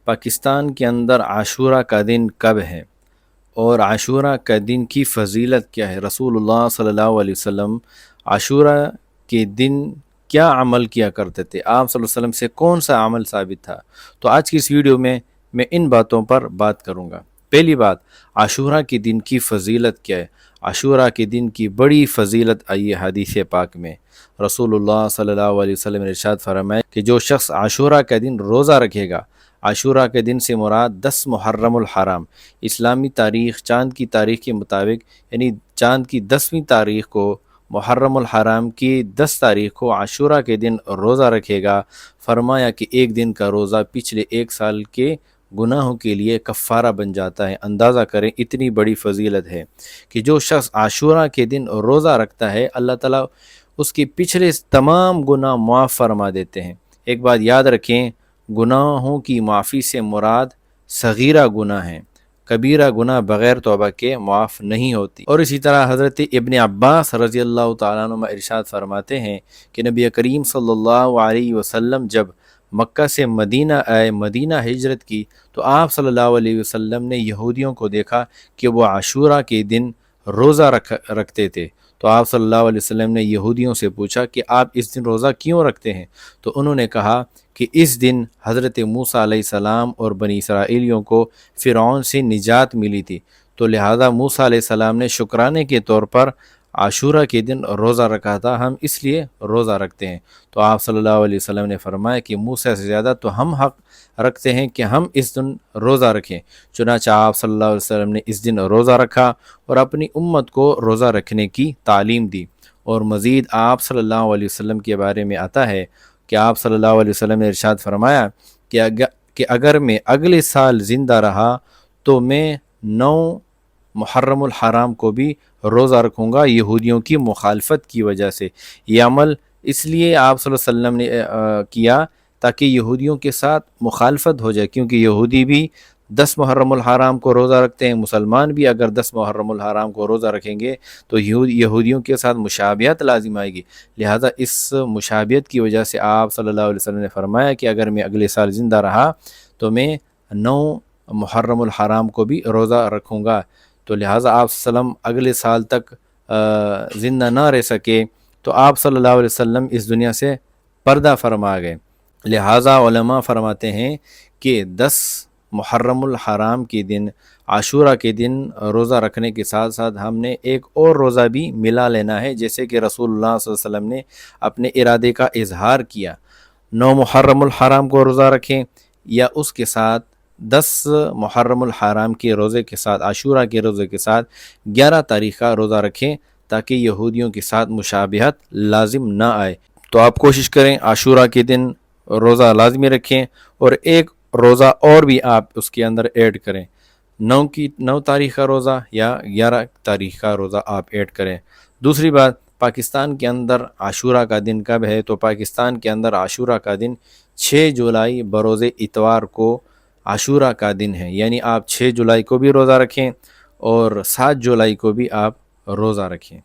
پاکستان کے اندر عاشورہ کا دن کب ہے اور عاشورہ کا دن کی فضیلت کیا ہے؟ رسول اللہ صلی اللہ علیہ وسلم عاشورہ کے دن کیا عمل کیا کرتے تھے؟ آپ صلی اللہ علیہ وسلم سے کون سا عمل ثابت تھا؟ تو آج کی اس ویڈیو میں ان باتوں پر بات کروں گا۔ پہلی بات، عاشورہ کے دن کی فضیلت کیا ہے؟ عاشورہ کے دن کی بڑی فضیلت آئی ہے حدیث پاک میں۔ رسول اللہ صلی اللہ علیہ وسلم نے ارشاد فرمایا کہ جو شخص عاشورہ کا دن روزہ رکھے گا، عاشورہ کے دن سے مراد 10 محرم الحرام، اسلامی تاریخ چاند کی تاریخ کے مطابق، یعنی چاند کی 10ویں تاریخ کو، محرم الحرام کی 10 تاریخ کو عاشورہ کے دن روزہ رکھے گا، فرمایا کہ ایک دن کا روزہ پچھلے ایک سال کے گناہوں کے لیے کفارہ بن جاتا ہے۔ اندازہ کریں اتنی بڑی فضیلت ہے کہ جو شخص عاشورہ کے دن روزہ رکھتا ہے، اللہ تعالیٰ اس کے پچھلے تمام گناہ معاف فرما دیتے ہیں۔ ایک بات یاد رکھیں، گناہوں کی معافی سے مراد صغیرہ گناہ ہیں، کبیرہ گناہ بغیر توبہ کے معاف نہیں ہوتی۔ اور اسی طرح حضرت ابن عباس رضی اللہ تعالیٰ عنہ ارشاد فرماتے ہیں کہ نبی کریم صلی اللہ علیہ وسلم جب مکہ سے مدینہ آئے، مدینہ ہجرت کی، تو آپ صلی اللہ علیہ وسلم نے یہودیوں کو دیکھا کہ وہ عاشورہ کے دن روزہ رکھتے تھے۔ تو آپ صلی اللہ علیہ وسلم نے یہودیوں سے پوچھا کہ آپ اس دن روزہ کیوں رکھتے ہیں؟ تو انہوں نے کہا کہ اس دن حضرت موسیٰ علیہ السلام اور بنی اسرائیلیوں کو فرعون سے نجات ملی تھی، تو لہذا موسیٰ علیہ السلام نے شکرانے کے طور پر عاشورہ کے دن روزہ رکھا تھا، ہم اس لیے روزہ رکھتے ہیں۔ تو آپ صلی اللہ علیہ وسلم نے فرمایا کہ موسیٰ سے زیادہ تو ہم حق رکھتے ہیں کہ ہم اس دن روزہ رکھیں۔ چنانچہ آپ صلی اللہ علیہ وسلم نے اس دن روزہ رکھا اور اپنی امت کو روزہ رکھنے کی تعلیم دی۔ اور مزید آپ صلی اللہ علیہ وسلم کے بارے میں آتا ہے کہ آپ صلی اللہ علیہ وسلم نے ارشاد فرمایا کہ اگر میں اگلے سال زندہ رہا تو میں 9 محرم الحرام کو بھی روزہ رکھوں گا، یہودیوں کی مخالفت کی وجہ سے۔ یہ عمل اس لیے آپ صلی اللہ علیہ وسلم نے کیا تاکہ یہودیوں کے ساتھ مخالفت ہو جائے، کیونکہ یہودی بھی 10 محرم الحرام کو روزہ رکھتے ہیں، مسلمان بھی اگر 10 محرم الحرام کو روزہ رکھیں گے تو یہودیوں کے ساتھ مشابہت لازم آئے گی۔ لہذا اس مشابہت کی وجہ سے آپ صلی اللہ علیہ وسلم نے فرمایا کہ اگر میں اگلے سال زندہ رہا تو میں 9 محرم الحرام کو بھی روزہ رکھوں گا۔ تو لہٰذا آپ صلی اللہ علیہ وسلم اگلے سال تک زندہ نہ رہ سکے تو آپ صلی اللہ علیہ وسلم اس دنیا سے پردہ فرما گئے۔ لہٰذا علماء فرماتے ہیں کہ 10 محرم الحرام کے دن، عاشورہ کے دن روزہ رکھنے کے ساتھ ساتھ ہم نے ایک اور روزہ بھی ملا لینا ہے، جیسے کہ رسول اللہ صلی اللہ علیہ وسلم نے اپنے ارادے کا اظہار کیا۔ 9 محرم الحرام کو روزہ رکھیں یا اس کے ساتھ 10 محرم الحرام کے روزے کے ساتھ، عاشورہ کے روزے کے ساتھ 11 تاریخ کا روزہ رکھیں تاکہ یہودیوں کے ساتھ مشابہت لازم نہ آئے۔ تو آپ کوشش کریں عاشورہ کے دن روزہ لازمی رکھیں اور ایک روزہ اور بھی آپ اس کے اندر ایڈ کریں، 9 تاریخ کا روزہ یا 11 تاریخ کا روزہ آپ ایڈ کریں۔ دوسری بات، پاکستان کے اندر عاشورہ کا دن کب ہے؟ تو پاکستان کے اندر عاشورہ کا دن 6 جولائی بروز اتوار کو عاشورہ کا دن ہے، یعنی آپ 6 جولائی کو بھی روزہ رکھیں اور 7 جولائی کو بھی آپ روزہ رکھیں۔